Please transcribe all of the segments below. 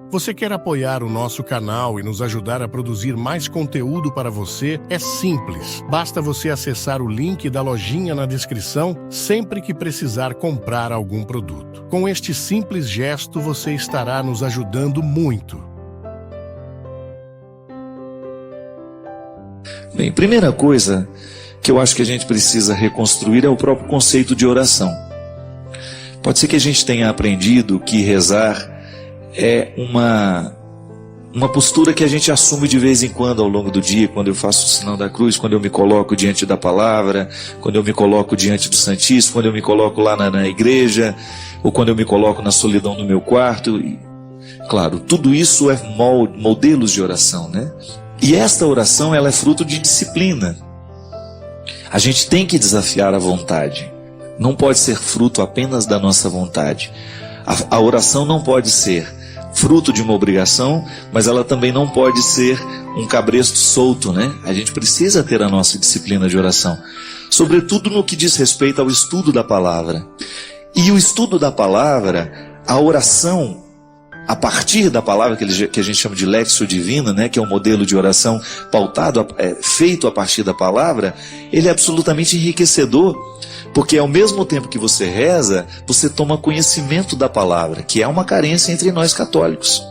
Você quer apoiar o nosso canal e nos ajudar a produzir mais conteúdo para você? É simples. Basta você acessar o link da lojinha na descrição sempre que precisar comprar algum produto. Com este simples gesto, você estará nos ajudando muito. Bem, primeira coisa que eu acho que a gente precisa reconstruir é o próprio conceito de oração. Pode ser que a gente tenha aprendido que rezar é uma postura que a gente assume de vez em quando ao longo do dia, quando eu faço o sinal da cruz, quando eu me coloco diante da palavra, quando eu me coloco diante do Santíssimo, quando eu me coloco lá na igreja, ou quando eu me coloco na solidão do meu quarto. E, claro, tudo isso é modelos de oração, né? E esta oração, ela é fruto de disciplina. A gente tem que desafiar a vontade. Não pode ser fruto apenas da nossa vontade. A oração não pode ser fruto de uma obrigação, mas ela também não pode ser um cabresto solto, né? A gente precisa ter a nossa disciplina de oração, sobretudo no que diz respeito ao estudo da palavra. E o estudo da palavra, a oração, a partir da palavra que a gente chama de Lectio Divina, né, que é um modelo de oração pautado, feito a partir da palavra, ele é absolutamente enriquecedor, porque ao mesmo tempo que você reza, você toma conhecimento da palavra, que é uma carência entre nós católicos.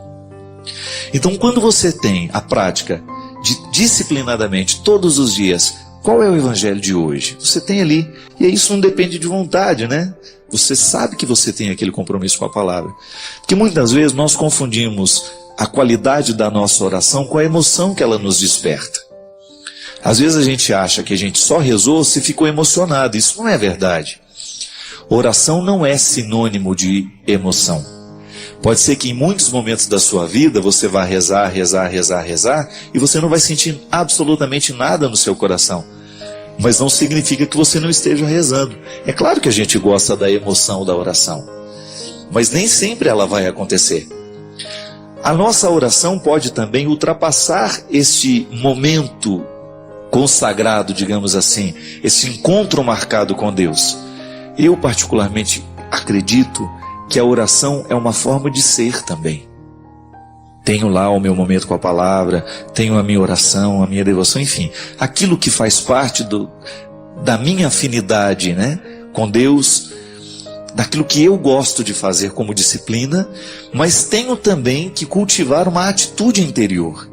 Então, quando você tem a prática de disciplinadamente, todos os dias, qual é o evangelho de hoje? Você tem ali, e isso não depende de vontade, né? Você sabe que você tem aquele compromisso com a palavra. Porque muitas vezes nós confundimos a qualidade da nossa oração com a emoção que ela nos desperta. Às vezes a gente acha que a gente só rezou se ficou emocionado. Isso não é verdade. Oração não é sinônimo de emoção. Pode ser que em muitos momentos da sua vida você vá rezar e você não vai sentir absolutamente nada no seu coração. Mas não significa que você não esteja rezando. É claro que a gente gosta da emoção da oração, mas nem sempre ela vai acontecer. A nossa oração pode também ultrapassar este momento consagrado, digamos assim, esse encontro marcado com Deus. Eu particularmente acredito que a oração é uma forma de ser também. Tenho lá o meu momento com a palavra, tenho a minha oração, a minha devoção, enfim, aquilo que faz parte da minha afinidade, né, com Deus, daquilo que eu gosto de fazer como disciplina, mas tenho também que cultivar uma atitude interior,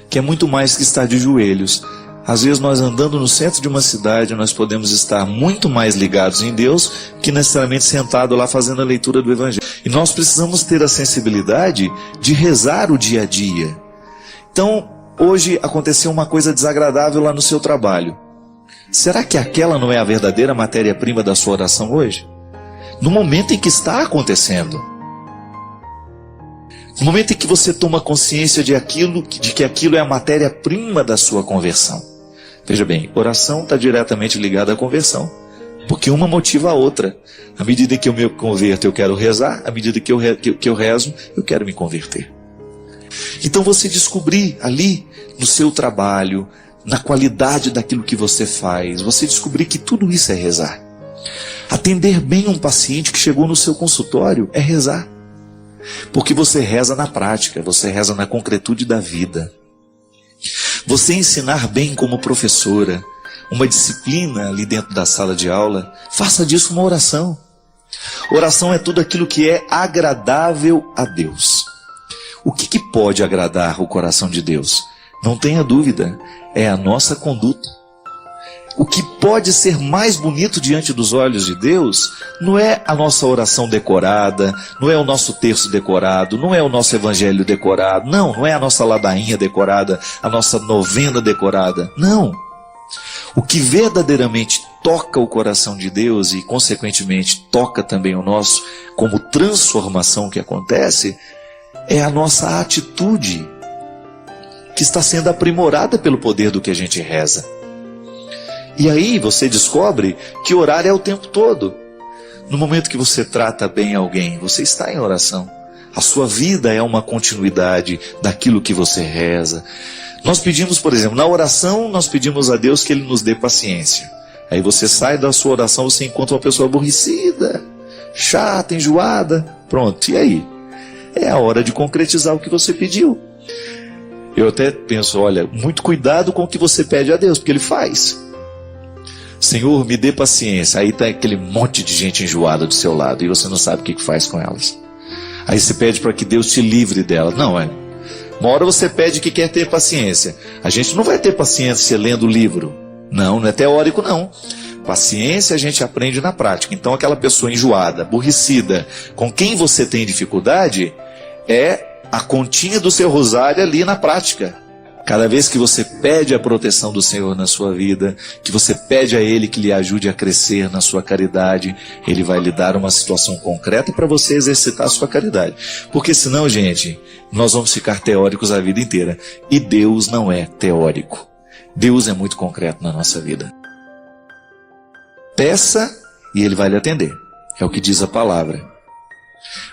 que é muito mais que estar de joelhos. Às vezes nós andando no centro de uma cidade, nós podemos estar muito mais ligados em Deus que necessariamente sentado lá fazendo a leitura do Evangelho. E nós precisamos ter a sensibilidade de rezar o dia a dia. Então, hoje aconteceu uma coisa desagradável lá no seu trabalho. Será que aquela não é a verdadeira matéria-prima da sua oração hoje? No momento em que está acontecendo. No momento em que você toma consciência de que aquilo é a matéria-prima da sua conversão. Veja bem, oração está diretamente ligada à conversão, porque uma motiva a outra. À medida que eu me converto, eu quero rezar. À medida que eu rezo, eu quero me converter. Então você descobrir ali, no seu trabalho, na qualidade daquilo que você faz, você descobrir que tudo isso é rezar. Atender bem um paciente que chegou no seu consultório é rezar. Porque você reza na prática, você reza na concretude da vida. Você ensinar bem como professora, uma disciplina ali dentro da sala de aula, faça disso uma oração. Oração é tudo aquilo que é agradável a Deus. O que pode agradar o coração de Deus? Não tenha dúvida, é a nossa conduta. O que pode ser mais bonito diante dos olhos de Deus não é a nossa oração decorada, não é o nosso terço decorado, não é o nosso evangelho decorado, não é a nossa ladainha decorada, a nossa novena decorada, não. O que verdadeiramente toca o coração de Deus e consequentemente toca também o nosso como transformação que acontece, é a nossa atitude que está sendo aprimorada pelo poder do que a gente reza. E aí você descobre que orar é o tempo todo. No momento que você trata bem alguém, você está em oração. A sua vida é uma continuidade daquilo que você reza. Nós pedimos, por exemplo, na oração nós pedimos a Deus que Ele nos dê paciência. Aí você sai da sua oração, você encontra uma pessoa aborrecida, chata, enjoada. Pronto, e aí? É a hora de concretizar o que você pediu. Eu até penso, olha, muito cuidado com o que você pede a Deus, porque Ele faz. Senhor, me dê paciência. Aí está aquele monte de gente enjoada do seu lado e você não sabe o que faz com elas. Aí você pede para que Deus te livre dela. Não, uma hora você pede que quer ter paciência. A gente não vai ter paciência lendo o livro. Não é teórico não. Paciência a gente aprende na prática. Então aquela pessoa enjoada, aborrecida, com quem você tem dificuldade, é a continha do seu rosário ali na prática. Cada vez que você pede a proteção do Senhor na sua vida, que você pede a Ele que lhe ajude a crescer na sua caridade, Ele vai lhe dar uma situação concreta para você exercitar a sua caridade. Porque senão, gente, nós vamos ficar teóricos a vida inteira. E Deus não é teórico. Deus é muito concreto na nossa vida. Peça e Ele vai lhe atender. É o que diz a palavra.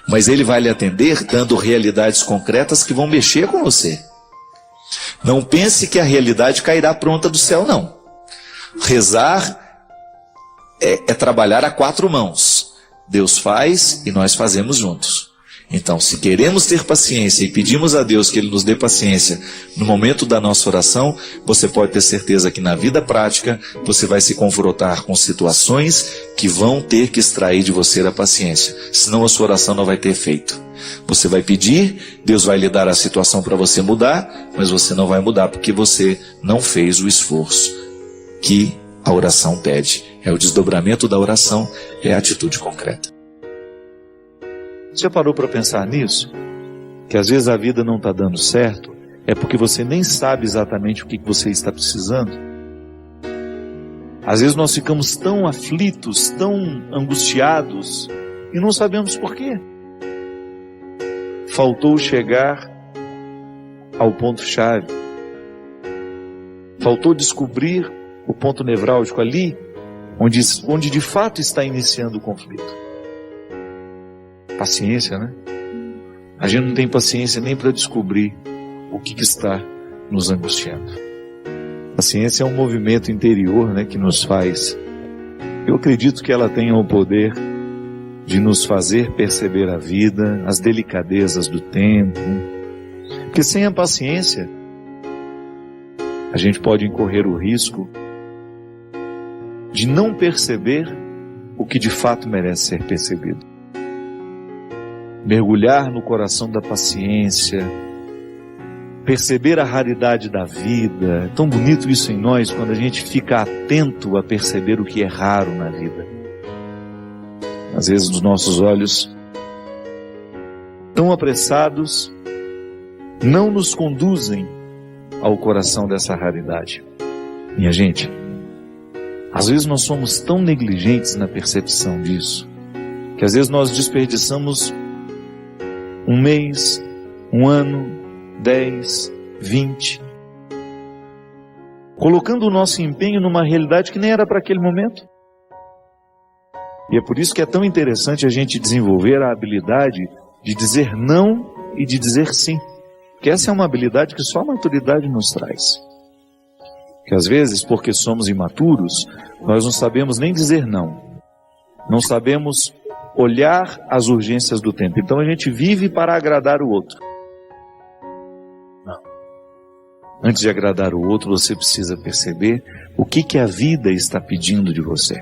Mas Ele vai lhe atender dando realidades concretas que vão mexer com você. Não pense que a realidade cairá pronta do céu, não. Rezar é trabalhar a 4 mãos. Deus faz e nós fazemos juntos. Então, se queremos ter paciência e pedimos a Deus que Ele nos dê paciência no momento da nossa oração, você pode ter certeza que na vida prática você vai se confrontar com situações que vão ter que extrair de você a paciência. Senão a sua oração não vai ter efeito. Você vai pedir, Deus vai lhe dar a situação para você mudar, mas você não vai mudar porque você não fez o esforço que a oração pede. É o desdobramento da oração, é a atitude concreta. Você parou para pensar nisso? Que às vezes a vida não está dando certo, é porque você nem sabe exatamente o que você está precisando. Às vezes nós ficamos tão aflitos, tão angustiados, e não sabemos por quê. Faltou chegar ao ponto-chave. Faltou descobrir o ponto nevrálgico ali, onde de fato está iniciando o conflito. Paciência, né? A gente não tem paciência nem para descobrir o que está nos angustiando. Paciência é um movimento interior, né, que nos faz. Eu acredito que ela tenha o poder de nos fazer perceber a vida, as delicadezas do tempo. Porque sem a paciência, a gente pode incorrer o risco de não perceber o que de fato merece ser percebido. Mergulhar no coração da paciência, perceber a raridade da vida. É tão bonito isso em nós, quando a gente fica atento a perceber o que é raro na vida. Às vezes os nossos olhos, tão apressados, não nos conduzem ao coração dessa raridade. Minha gente, às vezes nós somos tão negligentes na percepção disso, que às vezes nós desperdiçamos 1 mês, 1 ano, 10, 20, colocando o nosso empenho numa realidade que nem era para aquele momento. E é por isso que é tão interessante a gente desenvolver a habilidade de dizer não e de dizer sim. Porque essa é uma habilidade que só a maturidade nos traz. Que às vezes, porque somos imaturos, nós não sabemos nem dizer não. Não sabemos olhar as urgências do tempo. Então a gente vive para agradar o outro. Não. Antes de agradar o outro, você precisa perceber o que a vida está pedindo de você.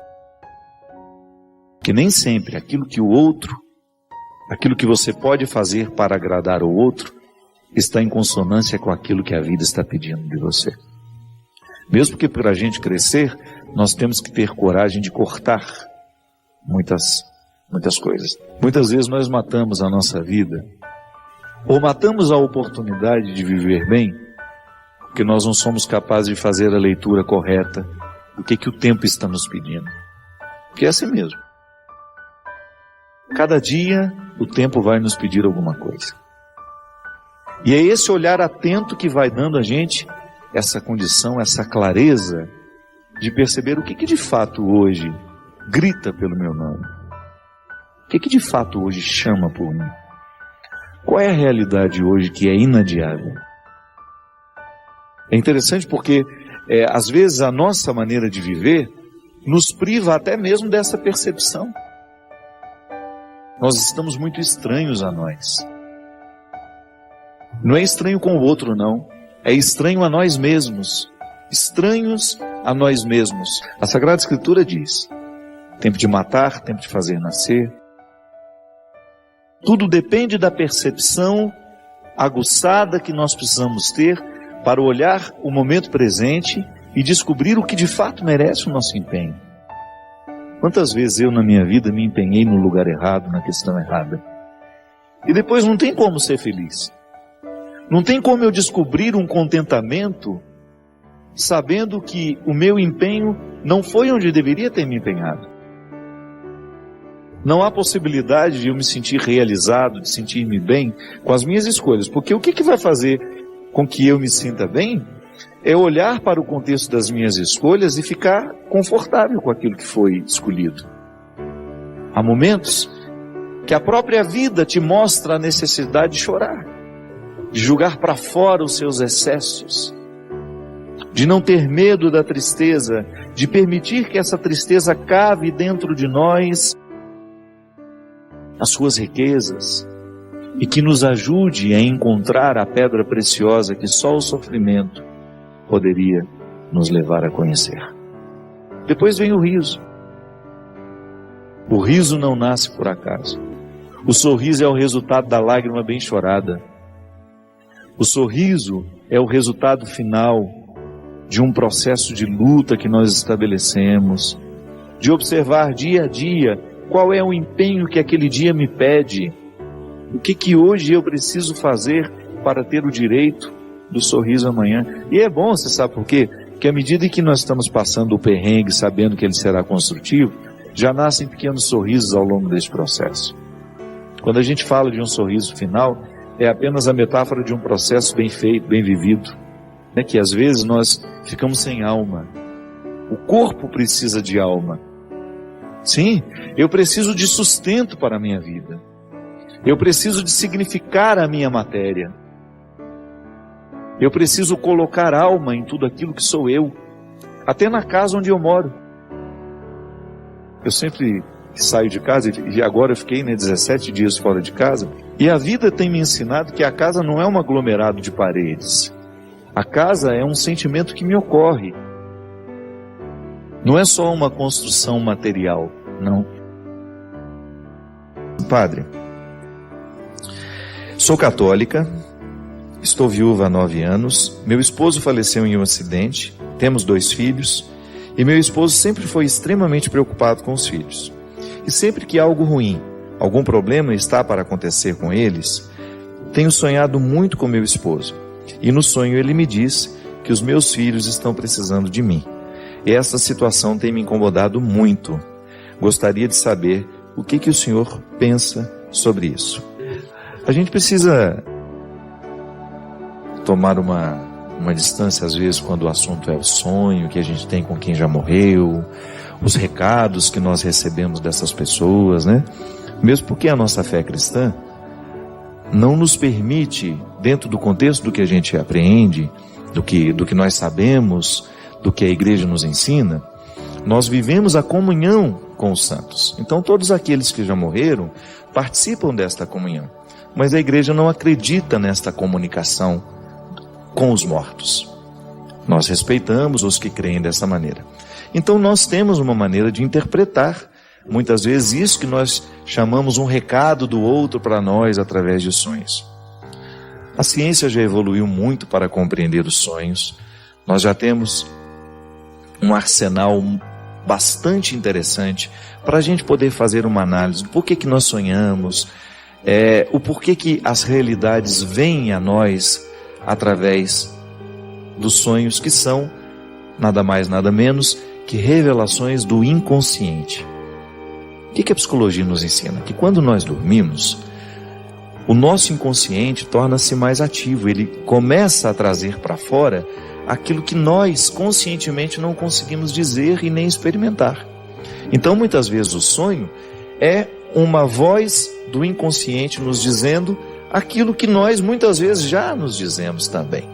Que nem sempre aquilo que você pode fazer para agradar o outro, está em consonância com aquilo que a vida está pedindo de você. Mesmo que para a gente crescer, nós temos que ter coragem de cortar muitas coisas. Muitas vezes nós matamos a nossa vida, ou matamos a oportunidade de viver bem, porque nós não somos capazes de fazer a leitura correta do que o tempo está nos pedindo. Porque é assim mesmo. Cada dia o tempo vai nos pedir alguma coisa. E é esse olhar atento que vai dando a gente essa condição, essa clareza de perceber o que de fato hoje grita pelo meu nome. O que de fato hoje chama por mim? Qual é a realidade hoje que é inadiável? É interessante porque, às vezes, a nossa maneira de viver nos priva até mesmo dessa percepção. Nós estamos muito estranhos a nós. Não é estranho com o outro, não. É estranho a nós mesmos. Estranhos a nós mesmos. A Sagrada Escritura diz: tempo de matar, tempo de fazer nascer. Tudo depende da percepção aguçada que nós precisamos ter para olhar o momento presente e descobrir o que de fato merece o nosso empenho. Quantas vezes eu na minha vida me empenhei no lugar errado, na questão errada. E depois não tem como ser feliz. Não tem como eu descobrir um contentamento sabendo que o meu empenho não foi onde deveria ter me empenhado. Não há possibilidade de eu me sentir realizado, de sentir-me bem com as minhas escolhas. Porque o que vai fazer com que eu me sinta bem é olhar para o contexto das minhas escolhas e ficar confortável com aquilo que foi escolhido. Há momentos que a própria vida te mostra a necessidade de chorar, de jogar para fora os seus excessos, de não ter medo da tristeza, de permitir que essa tristeza cave dentro de nós as suas riquezas e que nos ajude a encontrar a pedra preciosa que só o sofrimento poderia nos levar a conhecer. Depois vem o riso. O riso não nasce por acaso. O sorriso é o resultado da lágrima bem chorada. O sorriso é o resultado final de um processo de luta que nós estabelecemos, de observar dia a dia qual é o empenho que aquele dia me pede, o que hoje eu preciso fazer para ter o direito do sorriso amanhã. E é bom, você sabe por quê? Porque à medida que nós estamos passando o perrengue, sabendo que ele será construtivo, já nascem pequenos sorrisos ao longo desse processo. Quando a gente fala de um sorriso final, é apenas a metáfora de um processo bem feito, bem vivido, né? Que às vezes nós ficamos sem alma. O corpo precisa de alma. Sim, eu preciso de sustento para a minha vida. Eu preciso de significar a minha matéria. Eu preciso colocar alma em tudo aquilo que sou eu, até na casa onde eu moro. Eu sempre saio de casa, e agora eu fiquei 17 dias fora de casa, e a vida tem me ensinado que a casa não é um aglomerado de paredes. A casa é um sentimento que me ocorre. Não é só uma construção material, não. Padre, sou católica, estou viúva há 9 anos, meu esposo faleceu em um acidente, temos 2 filhos, e meu esposo sempre foi extremamente preocupado com os filhos. E sempre que algo ruim, algum problema está para acontecer com eles, tenho sonhado muito com meu esposo. E no sonho ele me diz que os meus filhos estão precisando de mim. E essa situação tem me incomodado muito. Gostaria de saber o que o senhor pensa sobre isso. A gente precisa tomar uma distância, às vezes, quando o assunto é o sonho que a gente tem com quem já morreu, os recados que nós recebemos dessas pessoas, né? Mesmo porque a nossa fé cristã não nos permite, dentro do contexto do que a gente apreende, do que nós sabemos, do que a igreja nos ensina, nós vivemos a comunhão com os santos. Então todos aqueles que já morreram participam desta comunhão, mas a igreja não acredita nesta comunicação com os mortos. Nós respeitamos os que creem dessa maneira. Então nós temos uma maneira de interpretar muitas vezes isso que nós chamamos um recado do outro para nós através de sonhos. A ciência já evoluiu muito para compreender os sonhos. Nós já temos um arsenal bastante interessante para a gente poder fazer uma análise do porquê que nós sonhamos, o porquê que as realidades vêm a nós através dos sonhos, que são nada mais, nada menos que revelações do inconsciente. O que a psicologia nos ensina? Que quando nós dormimos, o nosso inconsciente torna-se mais ativo, ele começa a trazer para fora aquilo que nós conscientemente não conseguimos dizer e nem experimentar. Então muitas vezes o sonho é uma voz do inconsciente nos dizendo aquilo que nós muitas vezes já nos dizemos também.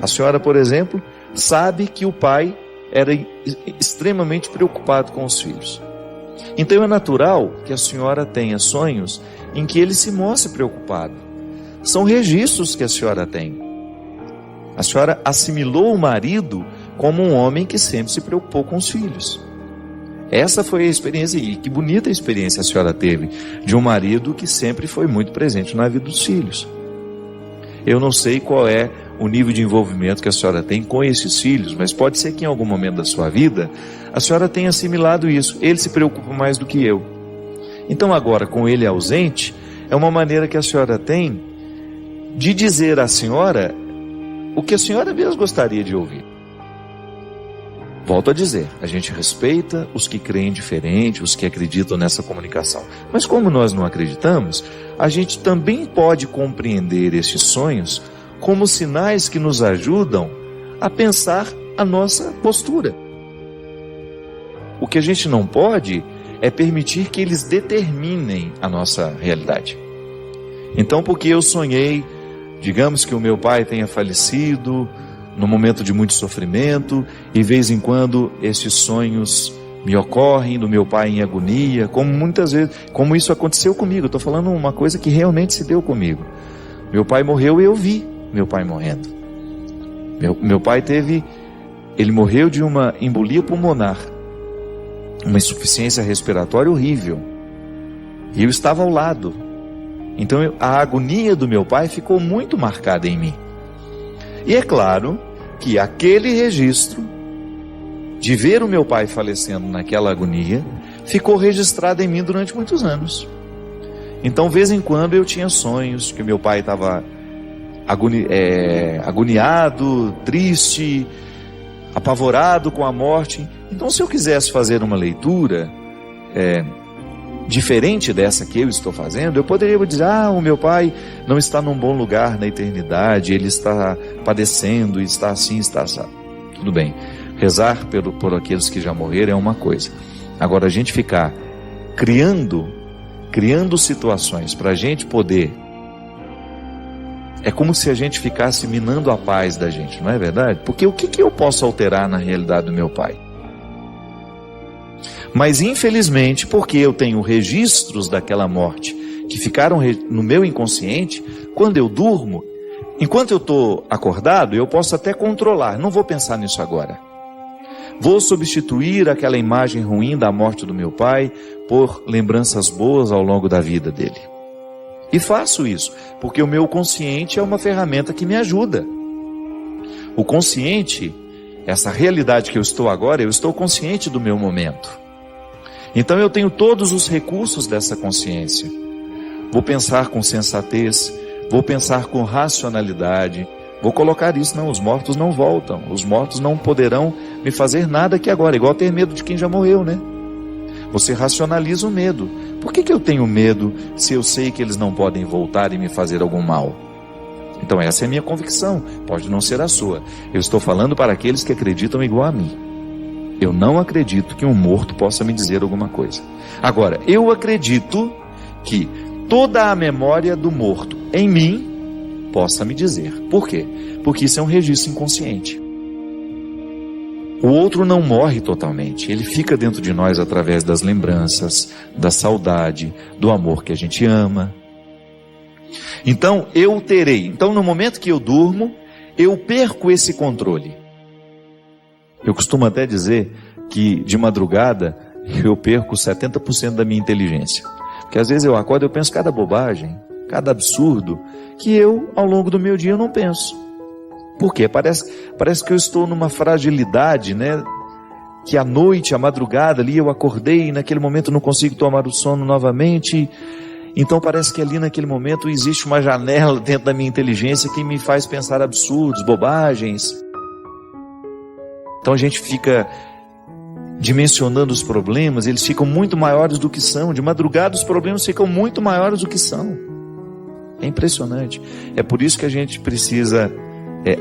A senhora, por exemplo, sabe que o pai era extremamente preocupado com os filhos. Então é natural que a senhora tenha sonhos em que ele se mostre preocupado. São registros que a senhora tem. A senhora assimilou o marido como um homem que sempre se preocupou com os filhos. Essa foi a experiência, e que bonita experiência a senhora teve, de um marido que sempre foi muito presente na vida dos filhos. Eu não sei qual é o nível de envolvimento que a senhora tem com esses filhos, mas pode ser que em algum momento da sua vida a senhora tenha assimilado isso. Ele se preocupa mais do que eu. Então agora, com ele ausente, é uma maneira que a senhora tem de dizer à senhora o que a senhora mesmo gostaria de ouvir. Volto a dizer, a gente respeita os que creem diferente, os que acreditam nessa comunicação. Mas como nós não acreditamos, a gente também pode compreender esses sonhos como sinais que nos ajudam a pensar a nossa postura. O que a gente não pode é permitir que eles determinem a nossa realidade. Então, porque eu sonhei, digamos que o meu pai tenha falecido num momento de muito sofrimento, e de vez em quando esses sonhos me ocorrem do meu pai em agonia, como muitas vezes, como isso aconteceu comigo. Estou falando uma coisa que realmente se deu comigo. Meu pai morreu e eu vi meu pai morrendo. Meu pai ele morreu de uma embolia pulmonar, uma insuficiência respiratória horrível, e eu estava ao lado. Então a agonia do meu pai ficou muito marcada em mim. E é claro que aquele registro de ver o meu pai falecendo naquela agonia ficou registrado em mim durante muitos anos. Então, de vez em quando eu tinha sonhos que meu pai estava agoniado, triste, apavorado com a morte. Então, se eu quisesse fazer uma leitura diferente dessa que eu estou fazendo, eu poderia dizer: o meu pai não está num bom lugar na eternidade, ele está padecendo, está assim, está assim. Tudo bem, rezar por aqueles que já morreram é uma coisa. Agora, a gente ficar criando situações para a gente poder, é como se a gente ficasse minando a paz da gente, não é verdade? Porque o que eu posso alterar na realidade do meu pai? Mas infelizmente, porque eu tenho registros daquela morte que ficaram no meu inconsciente, quando eu durmo, enquanto eu estou acordado, eu posso até controlar, não vou pensar nisso agora. Vou substituir aquela imagem ruim da morte do meu pai por lembranças boas ao longo da vida dele. E faço isso, porque o meu consciente é uma ferramenta que me ajuda. O consciente, essa realidade que eu estou agora, eu estou consciente do meu momento. Então eu tenho todos os recursos dessa consciência. Vou pensar com sensatez, vou pensar com racionalidade, vou colocar isso: não, os mortos não voltam, os mortos não poderão me fazer nada aqui agora, igual ter medo de quem já morreu, né? Você racionaliza o medo. Por que eu tenho medo se eu sei que eles não podem voltar e me fazer algum mal? Então essa é a minha convicção, pode não ser a sua. Eu estou falando para aqueles que acreditam igual a mim. Eu não acredito que um morto possa me dizer alguma coisa. Agora, eu acredito que toda a memória do morto em mim possa me dizer. Por quê? Porque isso é um registro inconsciente. O outro não morre totalmente, ele fica dentro de nós através das lembranças, da saudade, do amor que a gente ama. Então, então no momento que eu durmo, eu perco esse controle. Eu costumo até dizer que de madrugada eu perco 70% da minha inteligência. Porque às vezes eu acordo e eu penso cada bobagem, cada absurdo, que eu, ao longo do meu dia, eu não penso. Por quê? Parece que eu estou numa fragilidade, né? Que à noite, à madrugada ali eu acordei e naquele momento não consigo tomar o sono novamente. Então parece que ali naquele momento existe uma janela dentro da minha inteligência que me faz pensar absurdos, bobagens. Então a gente fica dimensionando os problemas, eles ficam muito maiores do que são. De madrugada os problemas ficam muito maiores do que são. É impressionante. É por isso que a gente precisa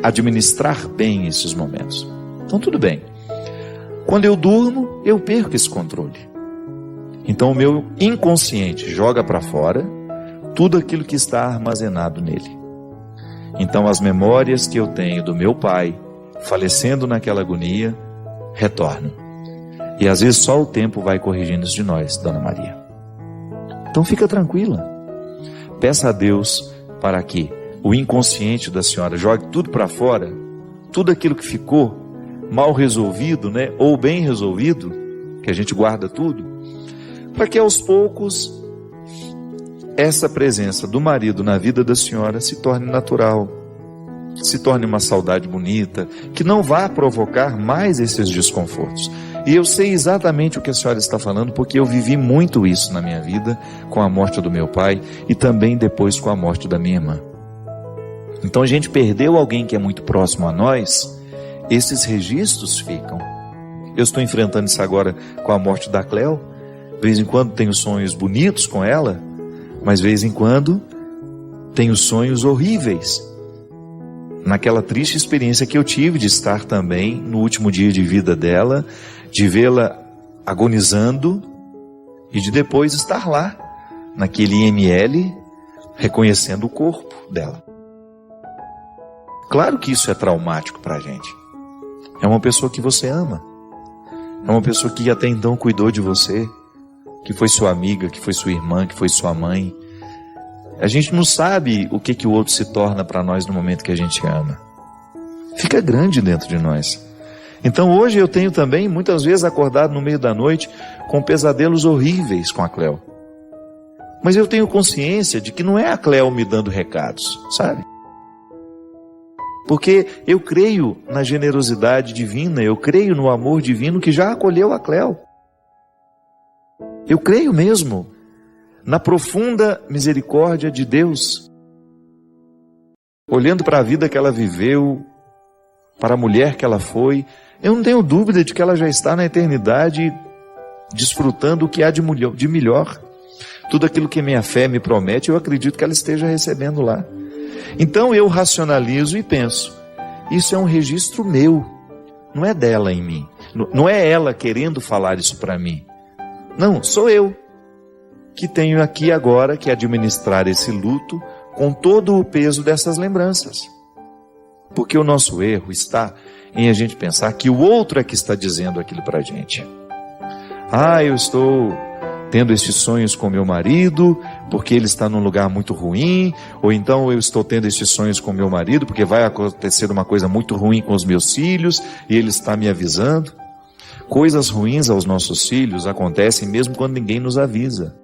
administrar bem esses momentos. Então tudo bem. Quando eu durmo, eu perco esse controle. Então o meu inconsciente joga para fora tudo aquilo que está armazenado nele. Então as memórias que eu tenho do meu pai falecendo naquela agonia retornam. E às vezes só o tempo vai corrigindo isso de nós, Dona Maria. Então fica tranquila. Peça a Deus para que o inconsciente da senhora jogue tudo para fora, tudo aquilo que ficou mal resolvido, né, ou bem resolvido, que a gente guarda tudo, para que aos poucos essa presença do marido na vida da senhora se torne natural, se torne uma saudade bonita, que não vá provocar mais esses desconfortos. E eu sei exatamente o que a senhora está falando, porque eu vivi muito isso na minha vida, com a morte do meu pai e também depois com a morte da minha irmã. Então a gente perdeu alguém que é muito próximo a nós, esses registros ficam. Eu estou enfrentando isso agora com a morte da Cleo. De vez em quando tenho sonhos bonitos com ela, mas de vez em quando tenho sonhos horríveis. Naquela triste experiência que eu tive de estar também no último dia de vida dela, de vê-la agonizando e de depois estar lá, naquele IML, reconhecendo o corpo dela. Claro que isso é traumático para a gente. É uma pessoa que você ama. É uma pessoa que até então cuidou de você, que foi sua amiga, que foi sua irmã, que foi sua mãe. A gente não sabe o que o outro se torna para nós no momento que a gente ama. Fica grande dentro de nós. Então hoje eu tenho também, muitas vezes, acordado no meio da noite com pesadelos horríveis com a Cleo. Mas eu tenho consciência de que não é a Cleo me dando recados, sabe? Porque eu creio na generosidade divina, eu creio no amor divino que já acolheu a Cleo. Eu creio mesmo na profunda misericórdia de Deus. Olhando para a vida que ela viveu, para a mulher que ela foi, eu não tenho dúvida de que ela já está na eternidade desfrutando o que há de melhor. Tudo aquilo que minha fé me promete, eu acredito que ela esteja recebendo lá. Então eu racionalizo e penso, isso é um registro meu, não é dela em mim, não é ela querendo falar isso para mim, não, sou eu que tenho aqui agora que administrar esse luto com todo o peso dessas lembranças, porque o nosso erro está em a gente pensar que o outro é que está dizendo aquilo para a gente. Eu estou tendo estes sonhos com meu marido, porque ele está num lugar muito ruim, ou então eu estou tendo estes sonhos com meu marido, porque vai acontecer uma coisa muito ruim com os meus filhos, e ele está me avisando. Coisas ruins aos nossos filhos acontecem mesmo quando ninguém nos avisa.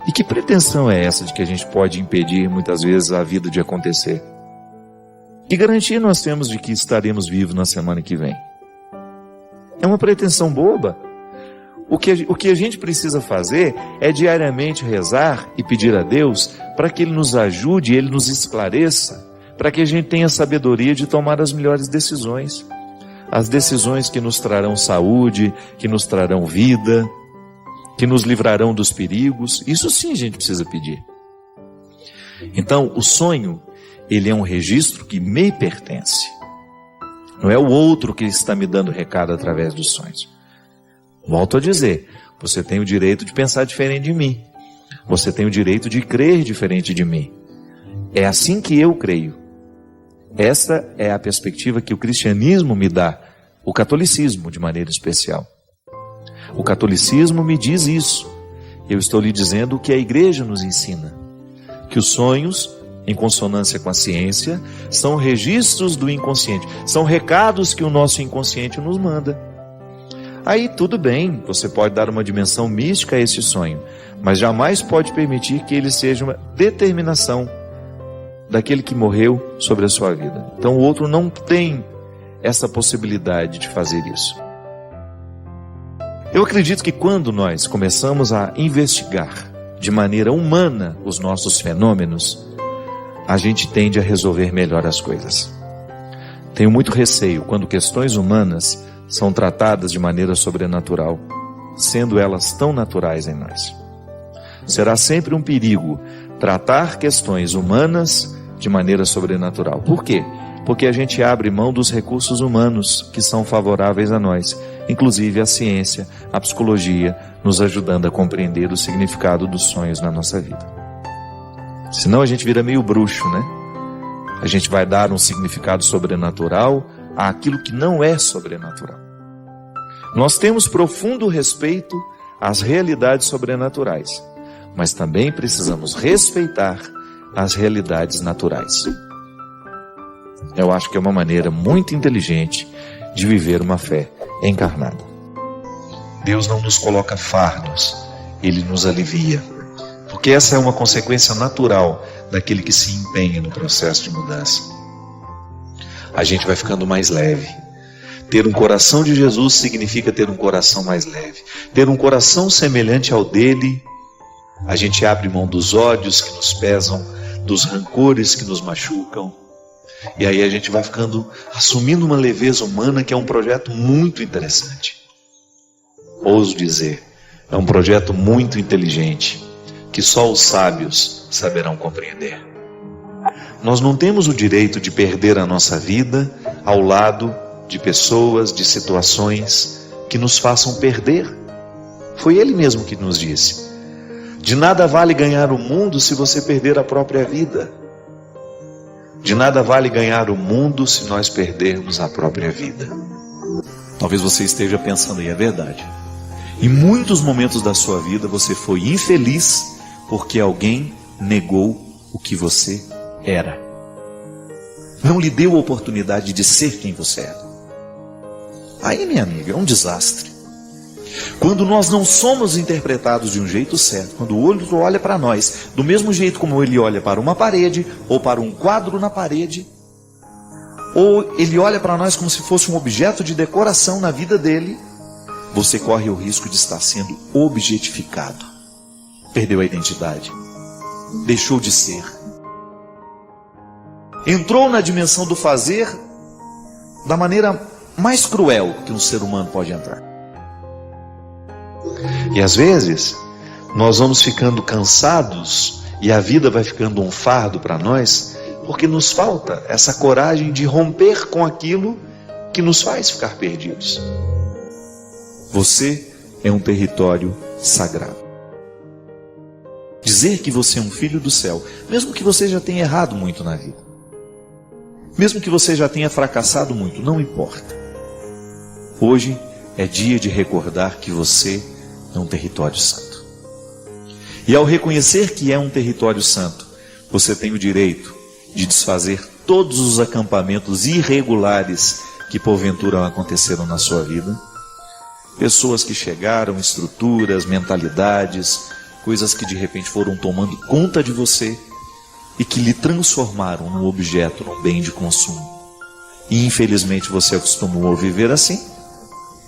E que pretensão é essa de que a gente pode impedir muitas vezes a vida de acontecer? Que garantia nós temos de que estaremos vivos na semana que vem? É uma pretensão boba. O que a gente precisa fazer é diariamente rezar e pedir a Deus para que Ele nos ajude, Ele nos esclareça, para que a gente tenha sabedoria de tomar as melhores decisões. As decisões que nos trarão saúde, que nos trarão vida, que nos livrarão dos perigos. Isso sim a gente precisa pedir. Então, o sonho, ele é um registro que me pertence. Não é o outro que está me dando recado através dos sonhos. Volto a dizer, você tem o direito de pensar diferente de mim. Você tem o direito de crer diferente de mim. É assim que eu creio. Essa é a perspectiva que o cristianismo me dá, o catolicismo de maneira especial. O catolicismo me diz isso. Eu estou lhe dizendo o que a igreja nos ensina. Que os sonhos, em consonância com a ciência, são registros do inconsciente. São recados que o nosso inconsciente nos manda. Aí tudo bem, você pode dar uma dimensão mística a esse sonho, mas jamais pode permitir que ele seja uma determinação daquele que morreu sobre a sua vida. Então o outro não tem essa possibilidade de fazer isso. Eu acredito que quando nós começamos a investigar de maneira humana os nossos fenômenos, a gente tende a resolver melhor as coisas. Tenho muito receio quando questões humanas são tratadas de maneira sobrenatural, sendo elas tão naturais em nós. Será sempre um perigo tratar questões humanas de maneira sobrenatural. Por quê? Porque a gente abre mão dos recursos humanos que são favoráveis a nós, inclusive a ciência, a psicologia, nos ajudando a compreender o significado dos sonhos na nossa vida. Senão a gente vira meio bruxo, né? A gente vai dar um significado sobrenatural àquilo que não é sobrenatural. Nós temos profundo respeito às realidades sobrenaturais, mas também precisamos respeitar às realidades naturais. Eu acho que é uma maneira muito inteligente de viver uma fé encarnada. Deus não nos coloca fardos, Ele nos alivia. Porque essa é uma consequência natural daquele que se empenha no processo de mudança. A gente vai ficando mais leve. Ter um coração de Jesus significa ter um coração mais leve. Ter um coração semelhante ao dele, a gente abre mão dos ódios que nos pesam, dos rancores que nos machucam. E aí a gente vai ficando, assumindo uma leveza humana que é um projeto muito interessante. Ouso dizer, é um projeto muito inteligente, que só os sábios saberão compreender. Nós não temos o direito de perder a nossa vida ao lado de pessoas, de situações que nos façam perder. Foi Ele mesmo que nos disse: de nada vale ganhar o mundo se você perder a própria vida. De nada vale ganhar o mundo se nós perdermos a própria vida. Talvez você esteja pensando, e é verdade. Em muitos momentos da sua vida você foi infeliz porque alguém negou o que você era. Não lhe deu a oportunidade de ser quem você era. Aí, minha amiga, é um desastre. Quando nós não somos interpretados de um jeito certo, quando o outro olha para nós do mesmo jeito como ele olha para uma parede, ou para um quadro na parede, ou ele olha para nós como se fosse um objeto de decoração na vida dele, você corre o risco de estar sendo objetificado. Perdeu a identidade. Deixou de ser. Entrou na dimensão do fazer da maneira mais cruel que um ser humano pode entrar. E às vezes, nós vamos ficando cansados e a vida vai ficando um fardo para nós, porque nos falta essa coragem de romper com aquilo que nos faz ficar perdidos. Você é um território sagrado. Dizer que você é um filho do céu, mesmo que você já tenha errado muito na vida, mesmo que você já tenha fracassado muito, não importa. Hoje é dia de recordar que você é um território santo. E ao reconhecer que é um território santo, você tem o direito de desfazer todos os acampamentos irregulares que porventura aconteceram na sua vida. Pessoas que chegaram, estruturas, mentalidades, coisas que de repente foram tomando conta de você e que lhe transformaram num objeto, num bem de consumo. E infelizmente você acostumou a viver assim,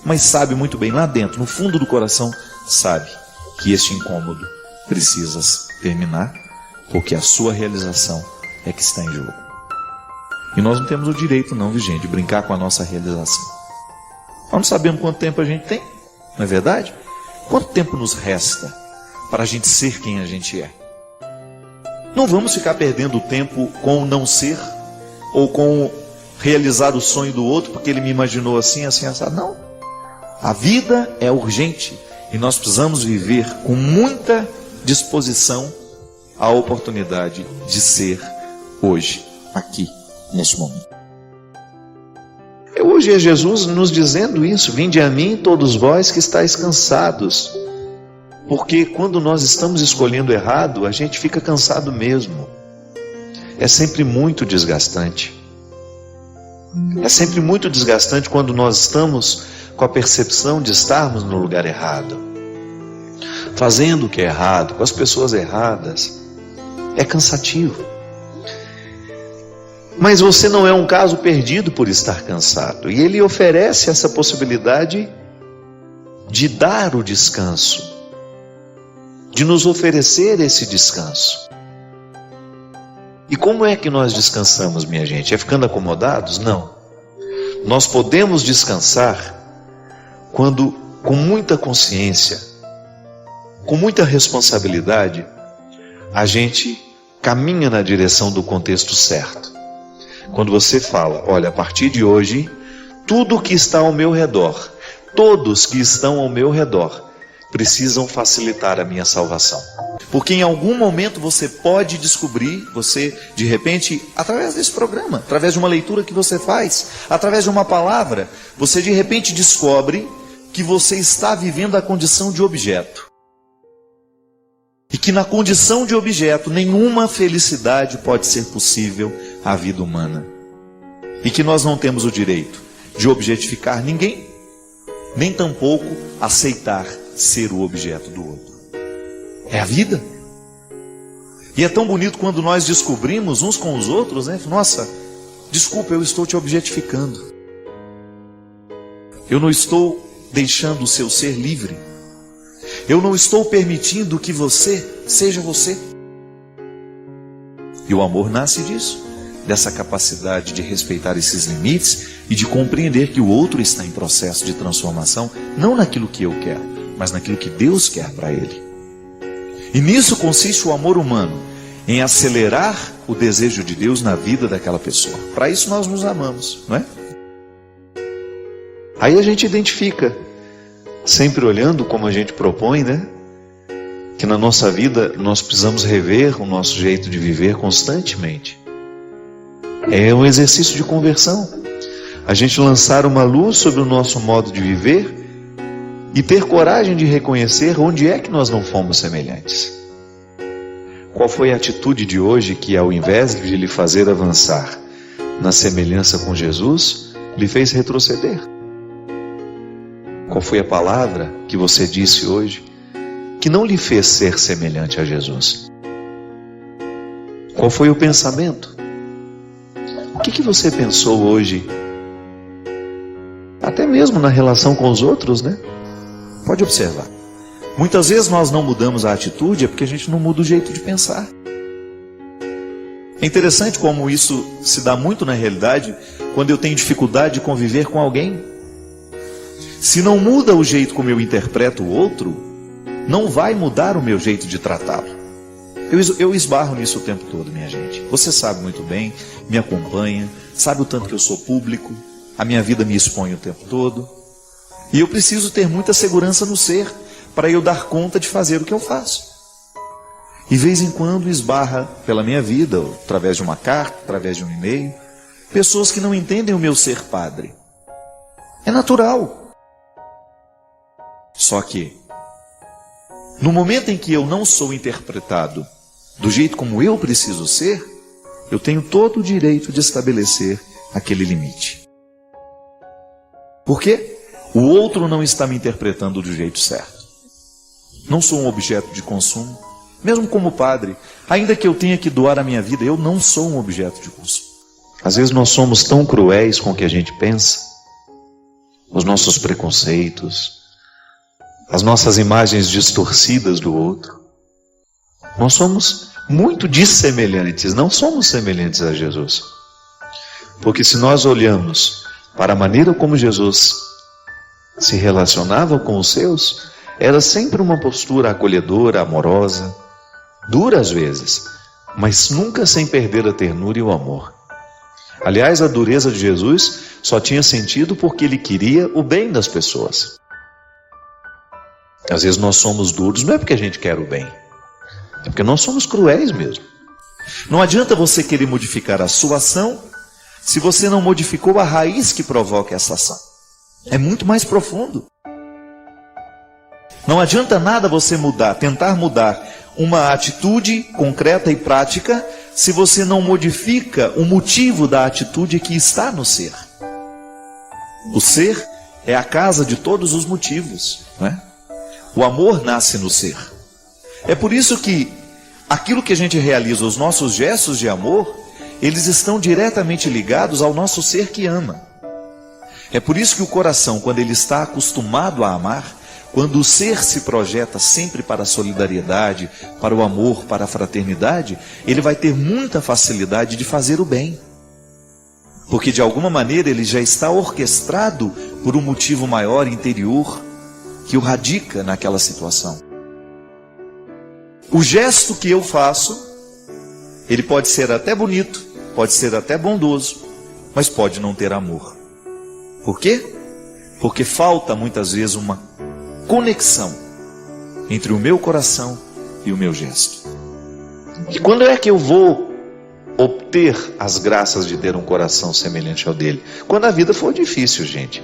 mas sabe muito bem lá dentro, no fundo do coração, sabe que este incômodo precisa terminar, porque a sua realização é que está em jogo. E nós não temos o direito não, gente, de brincar com a nossa realização. Nós não sabemos quanto tempo a gente tem, não é verdade? Quanto tempo nos resta para a gente ser quem a gente é? Não vamos ficar perdendo tempo com o não ser, ou com realizar o sonho do outro, porque ele me imaginou assim, assim, assim. Não. A vida é urgente e nós precisamos viver com muita disposição a oportunidade de ser hoje, aqui, neste momento. Hoje é Jesus nos dizendo isso: vinde a mim todos vós que estáis cansados. Porque quando nós estamos escolhendo errado, a gente fica cansado mesmo. É sempre muito desgastante. É sempre muito desgastante quando nós estamos com a percepção de estarmos no lugar errado, fazendo o que é errado, com as pessoas erradas. É cansativo. Mas você não é um caso perdido por estar cansado. E Ele oferece essa possibilidade de dar o descanso, de nos oferecer esse descanso. E como é que nós descansamos, minha gente? É ficando acomodados? Não. Nós podemos descansar quando, com muita consciência, com muita responsabilidade, a gente caminha na direção do contexto certo. Quando você fala: olha, a partir de hoje, tudo que está ao meu redor, todos que estão ao meu redor, precisam facilitar a minha salvação. Porque em algum momento você pode descobrir, você de repente, através desse programa, através de uma leitura que você faz, através de uma palavra, você de repente descobre que você está vivendo a condição de objeto. E que na condição de objeto, nenhuma felicidade pode ser possível à vida humana. E que nós não temos o direito de objetificar ninguém, nem tampouco aceitar ser o objeto do outro. É a vida. E é tão bonito quando nós descobrimos uns com os outros, né? Nossa, desculpa, eu estou te objetificando. Eu não estou deixando o seu ser livre. Eu não estou permitindo que você seja você. E o amor nasce disso, dessa capacidade de respeitar esses limites e de compreender que o outro está em processo de transformação, não naquilo que eu quero, mas naquilo que Deus quer para ele. E nisso consiste o amor humano, em acelerar o desejo de Deus na vida daquela pessoa. Para isso nós nos amamos, não é? Aí a gente identifica, sempre olhando como a gente propõe, né? Que na nossa vida nós precisamos rever o nosso jeito de viver constantemente. É um exercício de conversão. A gente lançar uma luz sobre o nosso modo de viver e ter coragem de reconhecer onde é que nós não fomos semelhantes. Qual foi a atitude de hoje que, ao invés de lhe fazer avançar na semelhança com Jesus, lhe fez retroceder? Qual foi a palavra que você disse hoje que não lhe fez ser semelhante a Jesus? Qual foi o pensamento? O que você pensou hoje? Até mesmo na relação com os outros, né? Pode observar. Muitas vezes nós não mudamos a atitude é porque a gente não muda o jeito de pensar. É interessante como isso se dá muito na realidade quando eu tenho dificuldade de conviver com alguém. Se não muda o jeito como eu interpreto o outro, não vai mudar o meu jeito de tratá-lo. Eu esbarro nisso o tempo todo, minha gente. Você sabe muito bem, me acompanha, sabe o tanto que eu sou público, a minha vida me expõe o tempo todo. E eu preciso ter muita segurança no ser, para eu dar conta de fazer o que eu faço. E de vez em quando esbarra pela minha vida, através de uma carta, através de um e-mail, pessoas que não entendem o meu ser padre. É natural. Só que, no momento em que eu não sou interpretado do jeito como eu preciso ser, eu tenho todo o direito de estabelecer aquele limite. Por quê? O outro não está me interpretando do jeito certo. Não sou um objeto de consumo. Mesmo como padre, ainda que eu tenha que doar a minha vida, eu não sou um objeto de consumo. Às vezes nós somos tão cruéis com o que a gente pensa, os nossos preconceitos, as nossas imagens distorcidas do outro. Nós somos muito dissemelhantes, não somos semelhantes a Jesus. Porque se nós olhamos para a maneira como Jesus se relacionava com os seus, era sempre uma postura acolhedora, amorosa, dura às vezes, mas nunca sem perder a ternura e o amor. Aliás, a dureza de Jesus só tinha sentido porque ele queria o bem das pessoas. Às vezes nós somos duros, não é porque a gente quer o bem, é porque nós somos cruéis mesmo. Não adianta você querer modificar a sua ação se você não modificou a raiz que provoca essa ação. É muito mais profundo. Não adianta nada você tentar mudar uma atitude concreta e prática, se você não modifica o motivo da atitude que está no ser. O ser é a casa de todos os motivos, não é? O amor nasce no ser. É por isso que aquilo que a gente realiza, os nossos gestos de amor, eles estão diretamente ligados ao nosso ser que ama. É por isso que o coração, quando ele está acostumado a amar, quando o ser se projeta sempre para a solidariedade, para o amor, para a fraternidade, ele vai ter muita facilidade de fazer o bem. Porque de alguma maneira ele já está orquestrado por um motivo maior interior que o radica naquela situação. O gesto que eu faço, ele pode ser até bonito, pode ser até bondoso, mas pode não ter amor. Por quê? Porque falta muitas vezes uma conexão entre o meu coração e o meu gesto. E quando é que eu vou obter as graças de ter um coração semelhante ao dele? Quando a vida for difícil, gente.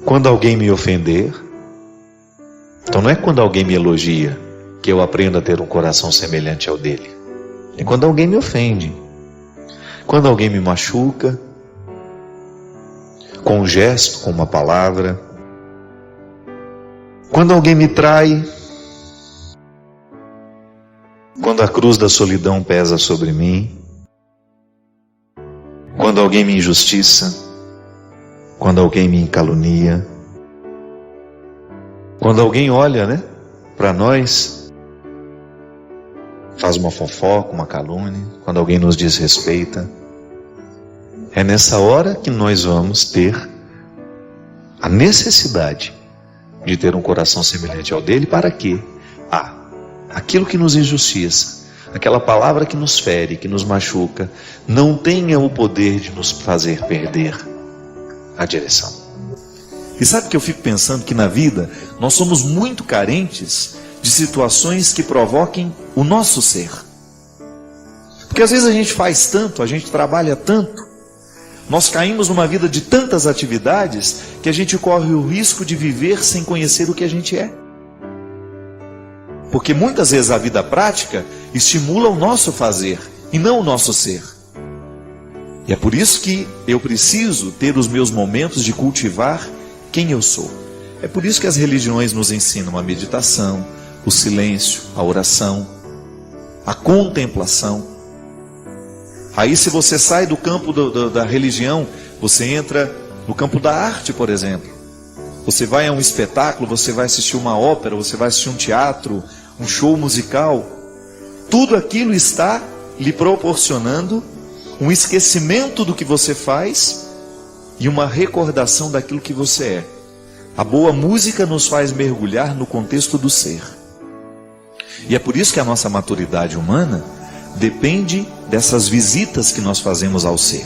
Quando alguém me ofender. Então não é quando alguém me elogia que eu aprenda a ter um coração semelhante ao dele. É quando alguém me ofende, quando alguém me machuca, com um gesto, com uma palavra, quando alguém me trai, quando a cruz da solidão pesa sobre mim, quando alguém me injustiça, quando alguém me calunia, quando alguém olha, para nós, faz uma fofoca, uma calúnia, quando alguém nos desrespeita, é nessa hora que nós vamos ter a necessidade de ter um coração semelhante ao dele. Para quê? Aquilo que nos injustiça, aquela palavra que nos fere, que nos machuca, não tenha o poder de nos fazer perder a direção. E sabe que eu fico pensando que na vida nós somos muito carentes de situações que provoquem o nosso ser. Porque às vezes a gente faz tanto, a gente trabalha tanto, nós caímos numa vida de tantas atividades que a gente corre o risco de viver sem conhecer o que a gente é. Porque muitas vezes a vida prática estimula o nosso fazer e não o nosso ser. E é por isso que eu preciso ter os meus momentos de cultivar quem eu sou. É por isso que as religiões nos ensinam a meditação, o silêncio, a oração, a contemplação. Aí se você sai do campo da religião, você entra no campo da arte, por exemplo. Você vai a um espetáculo, você vai assistir uma ópera, você vai assistir um teatro, um show musical. Tudo aquilo está lhe proporcionando um esquecimento do que você faz e uma recordação daquilo que você é. A boa música nos faz mergulhar no contexto do ser. E é por isso que a nossa maturidade humana depende dessas visitas que nós fazemos ao ser.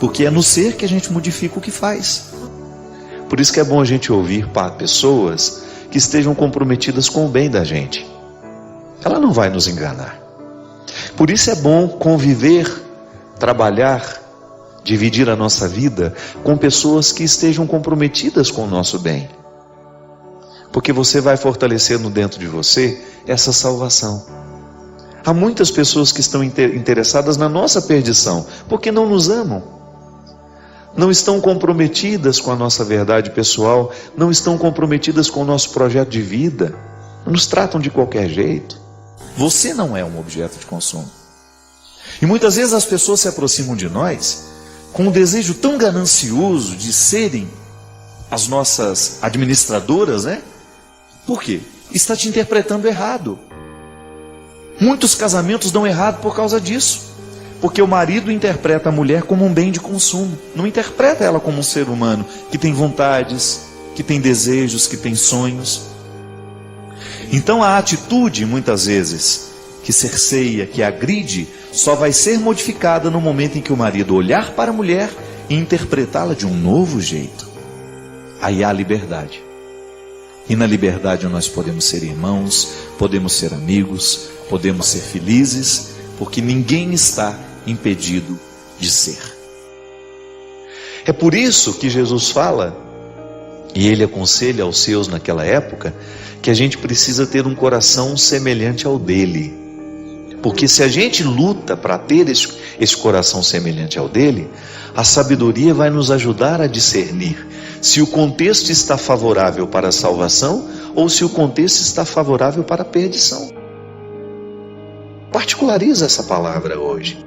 Porque é no ser que a gente modifica o que faz. Por isso que é bom a gente ouvir pessoas que estejam comprometidas com o bem da gente. Ela não vai nos enganar. Por isso é bom conviver, trabalhar, dividir a nossa vida com pessoas que estejam comprometidas com o nosso bem. Porque você vai fortalecendo dentro de você essa salvação. Há muitas pessoas que estão interessadas na nossa perdição, porque não nos amam. Não estão comprometidas com a nossa verdade pessoal, não estão comprometidas com o nosso projeto de vida, nos tratam de qualquer jeito. Você não é um objeto de consumo. E muitas vezes as pessoas se aproximam de nós com um desejo tão ganancioso de serem as nossas administradoras, Por quê? Está te interpretando errado. Muitos casamentos dão errado por causa disso. Porque o marido interpreta a mulher como um bem de consumo. Não interpreta ela como um ser humano que tem vontades, que tem desejos, que tem sonhos. Então a atitude, muitas vezes, que cerceia, que agride, só vai ser modificada no momento em que o marido olhar para a mulher e interpretá-la de um novo jeito. Aí há liberdade. E na liberdade nós podemos ser irmãos, podemos ser amigos, podemos ser felizes, porque ninguém está impedido de ser. É por isso que Jesus fala, e ele aconselha aos seus naquela época, que a gente precisa ter um coração semelhante ao dele. Porque se a gente luta para ter esse coração semelhante ao dele, a sabedoria vai nos ajudar a discernir se o contexto está favorável para a salvação ou se o contexto está favorável para a perdição. Particulariza essa palavra hoje.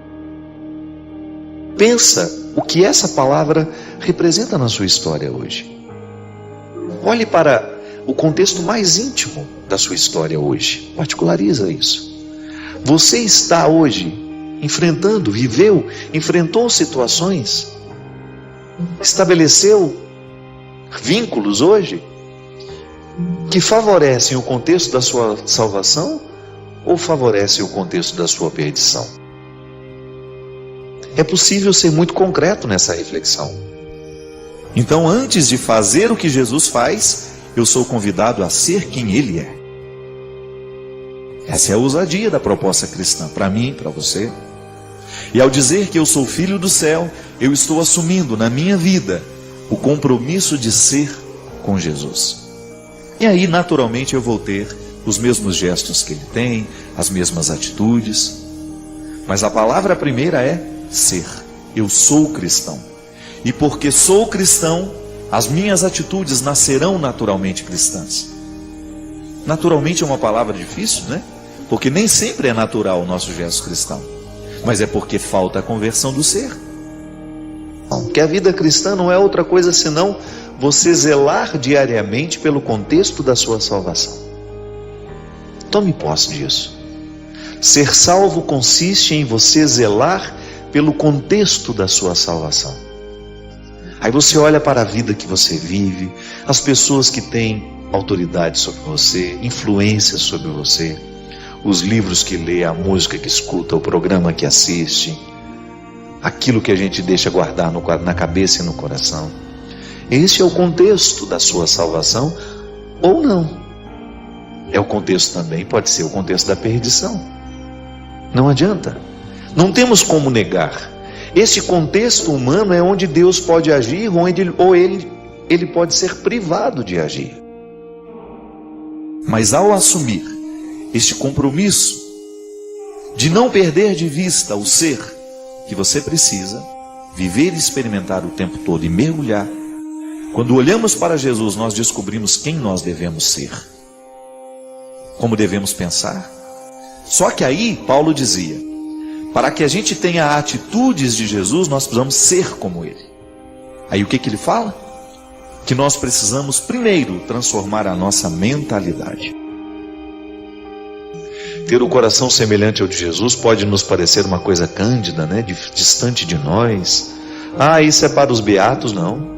Pensa o que essa palavra representa na sua história hoje. Olhe para o contexto mais íntimo da sua história hoje. Particulariza isso. Você está hoje enfrentando, enfrentou situações, estabeleceu vínculos hoje que favorecem o contexto da sua salvação ou favorecem o contexto da sua perdição? É possível ser muito concreto nessa reflexão. Então, antes de fazer o que Jesus faz, eu sou convidado a ser quem Ele é. Essa é a ousadia da proposta cristã, para mim, para você. E ao dizer que eu sou filho do céu, eu estou assumindo na minha vida o compromisso de ser com Jesus. E aí, naturalmente, eu vou ter os mesmos gestos que ele tem, as mesmas atitudes. Mas a palavra primeira é ser. Eu sou cristão. E porque sou cristão, as minhas atitudes nascerão naturalmente cristãs. Naturalmente é uma palavra difícil, né? Porque nem sempre é natural o nosso gesto cristão. Mas é porque falta a conversão do ser. Que a vida cristã não é outra coisa senão você zelar diariamente pelo contexto da sua salvação. Tome posse disso. Ser salvo consiste em você zelar pelo contexto da sua salvação. Aí você olha para a vida que você vive, as pessoas que têm autoridade sobre você, influência sobre você, os livros que lê, a música que escuta, o programa que assiste, aquilo que a gente deixa guardar na cabeça e no coração. Esse é o contexto da sua salvação, ou não. É o contexto também, pode ser o contexto da perdição. Não adianta. Não temos como negar. Esse contexto humano é onde Deus pode agir, ou ele pode ser privado de agir. Mas ao assumir este compromisso de não perder de vista o ser que você precisa, viver e experimentar o tempo todo e mergulhar, quando olhamos para Jesus, nós descobrimos quem nós devemos ser, como devemos pensar. Só que aí, Paulo dizia, para que a gente tenha atitudes de Jesus, nós precisamos ser como Ele. Aí o que ele fala? Que nós precisamos primeiro transformar a nossa mentalidade. Ter o coração semelhante ao de Jesus pode nos parecer uma coisa cândida, né? Distante de nós. Isso é para os beatos, não.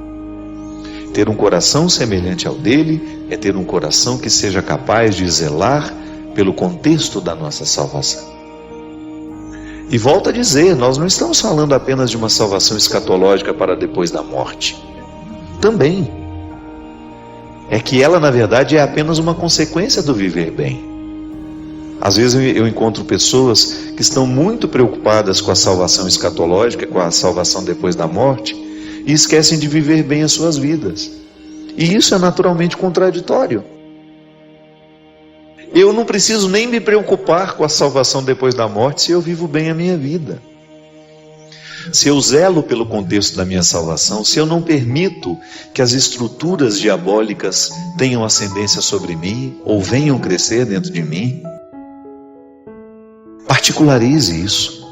Ter um coração semelhante ao dele é ter um coração que seja capaz de zelar pelo contexto da nossa salvação. E volto a dizer, nós não estamos falando apenas de uma salvação escatológica para depois da morte. Também. É que ela, na verdade, é apenas uma consequência do viver bem. Às vezes eu encontro pessoas que estão muito preocupadas com a salvação escatológica, com a salvação depois da morte, e esquecem de viver bem as suas vidas. E isso é naturalmente contraditório. Eu não preciso nem me preocupar com a salvação depois da morte se eu vivo bem a minha vida. Se eu zelo pelo contexto da minha salvação, se eu não permito que as estruturas diabólicas tenham ascendência sobre mim ou venham crescer dentro de mim, particularize isso.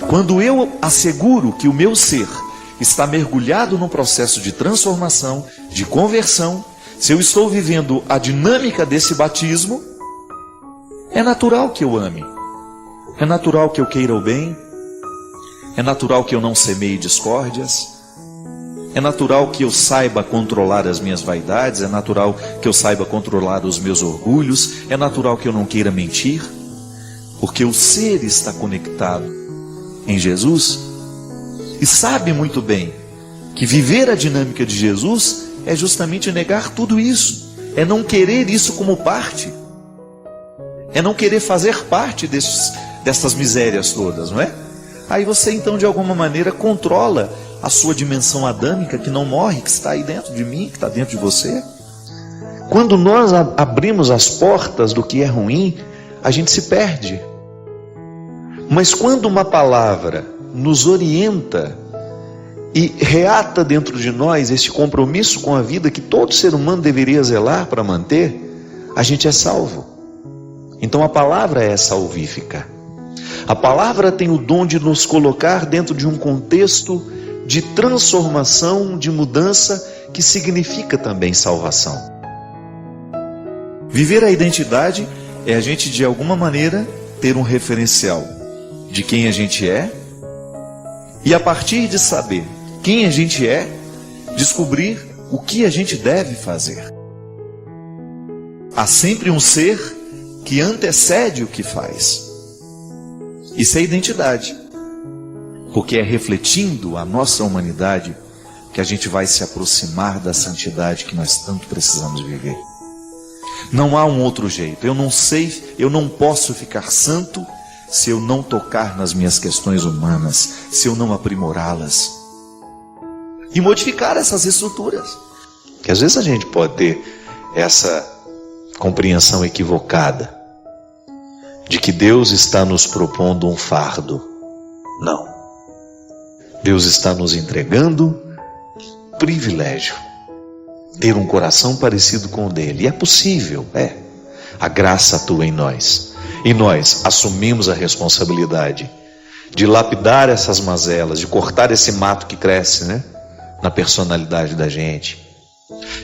Quando eu asseguro que o meu ser está mergulhado num processo de transformação, de conversão, se eu estou vivendo a dinâmica desse batismo, é natural que eu ame, é natural que eu queira o bem, é natural que eu não semeie discórdias, é natural que eu saiba controlar as minhas vaidades, é natural que eu saiba controlar os meus orgulhos, é natural que eu não queira mentir, porque o ser está conectado em Jesus e sabe muito bem que viver a dinâmica de Jesus é justamente negar tudo isso, é não querer isso como parte, é não querer fazer parte dessas misérias todas, não é? Aí você então de alguma maneira controla a sua dimensão adâmica que não morre, que está aí dentro de mim, que está dentro de você. Quando nós abrimos as portas do que é ruim, a gente se perde. Mas quando uma palavra nos orienta e reata dentro de nós esse compromisso com a vida que todo ser humano deveria zelar para manter, a gente é salvo. Então a palavra é salvífica. A palavra tem o dom de nos colocar dentro de um contexto de transformação, de mudança, que significa também salvação. Viver a identidade é a gente de alguma maneira ter um referencial de quem a gente é, e a partir de saber quem a gente é, descobrir o que a gente deve fazer. Há sempre um ser que antecede o que faz. Isso é identidade, porque é refletindo a nossa humanidade que a gente vai se aproximar da santidade que nós tanto precisamos viver. Não há um outro jeito. Eu não sei, eu não posso ficar santo se eu não tocar nas minhas questões humanas, se eu não aprimorá-las e modificar essas estruturas. Que às vezes a gente pode ter essa compreensão equivocada de que Deus está nos propondo um fardo. Não. Deus está nos entregando privilégio, ter um coração parecido com o dele. E é possível, A graça atua em nós. E nós assumimos a responsabilidade de lapidar essas mazelas, de cortar esse mato que cresce, na personalidade da gente,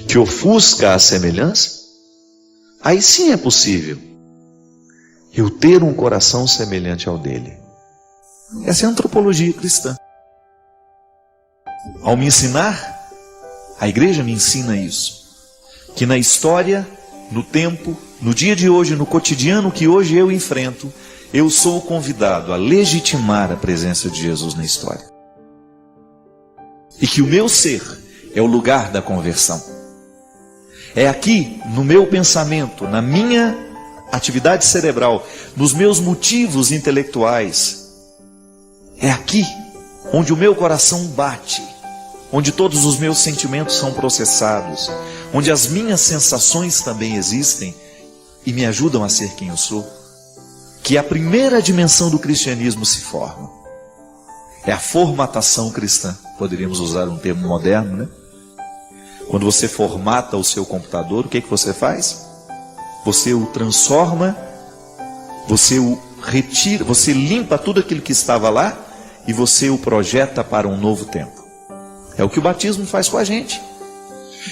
que ofusca a semelhança. Aí sim é possível eu ter um coração semelhante ao dele. Essa é a antropologia cristã. Ao me ensinar, a igreja me ensina isso, que na história, no tempo, no dia de hoje, no cotidiano que hoje eu enfrento, eu sou convidado a legitimar a presença de Jesus na história. E que o meu ser é o lugar da conversão. É aqui, no meu pensamento, na minha atividade cerebral, nos meus motivos intelectuais, é aqui onde o meu coração bate, onde todos os meus sentimentos são processados, onde as minhas sensações também existem e me ajudam a ser quem eu sou, que a primeira dimensão do cristianismo se forma. É a formatação cristã, poderíamos usar um termo moderno, Quando você formata o seu computador, o que você faz? Você o transforma, você o retira, você limpa tudo aquilo que estava lá e você o projeta para um novo tempo. É o que o batismo faz com a gente.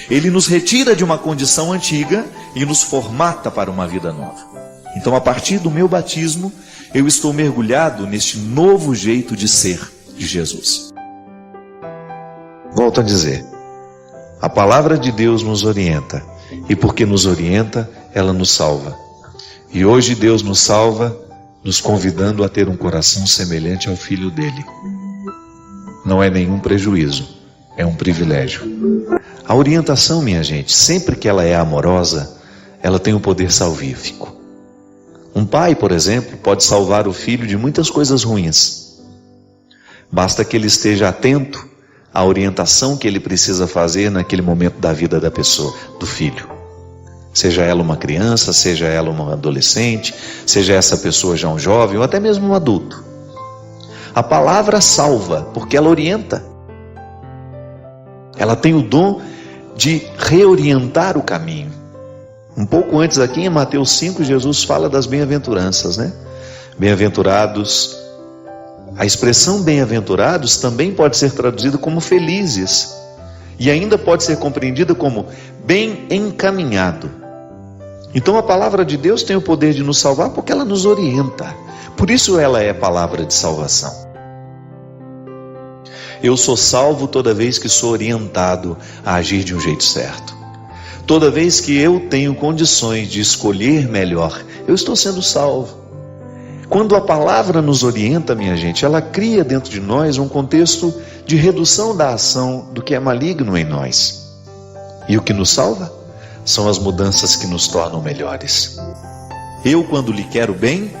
Ele nos retira de uma condição antiga e nos formata para uma vida nova. Então, a partir do meu batismo, eu estou mergulhado neste novo jeito de ser de Jesus. Volto a dizer, a palavra de Deus nos orienta, e porque nos orienta, ela nos salva. E hoje Deus nos salva, nos convidando a ter um coração semelhante ao Filho dele. Não é nenhum prejuízo, é um privilégio. A orientação, minha gente, sempre que ela é amorosa, ela tem um poder salvífico. Um pai, por exemplo, pode salvar o filho de muitas coisas ruins. Basta que ele esteja atento à orientação que ele precisa fazer naquele momento da vida da pessoa, do filho. Seja ela uma criança, seja ela uma adolescente, seja essa pessoa já um jovem ou até mesmo um adulto. A palavra salva, porque ela orienta. Ela tem o dom de reorientar o caminho. Um pouco antes aqui em Mateus 5, Jesus fala das bem-aventuranças, Bem-aventurados. A expressão bem-aventurados também pode ser traduzida como felizes. E ainda pode ser compreendida como bem encaminhado. Então a palavra de Deus tem o poder de nos salvar porque ela nos orienta. Por isso ela é a palavra de salvação. Eu sou salvo toda vez que sou orientado a agir de um jeito certo. Toda vez que eu tenho condições de escolher melhor, eu estou sendo salvo. Quando a palavra nos orienta, minha gente, ela cria dentro de nós um contexto de redução da ação do que é maligno em nós. E o que nos salva são as mudanças que nos tornam melhores. Eu, quando lhe quero bem,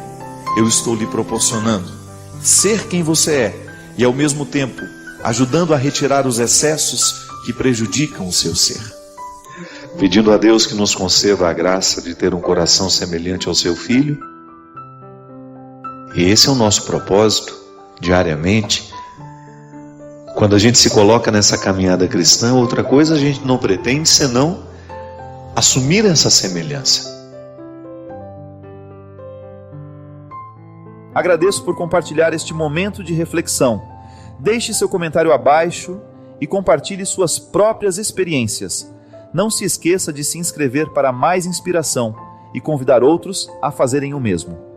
eu estou lhe proporcionando ser quem você é e, ao mesmo tempo, ajudando a retirar os excessos que prejudicam o seu ser. Pedindo a Deus que nos conceda a graça de ter um coração semelhante ao seu Filho. E esse é o nosso propósito, diariamente. Quando a gente se coloca nessa caminhada cristã, outra coisa a gente não pretende senão assumir essa semelhança. Agradeço por compartilhar este momento de reflexão. Deixe seu comentário abaixo e compartilhe suas próprias experiências. Não se esqueça de se inscrever para mais inspiração e convidar outros a fazerem o mesmo.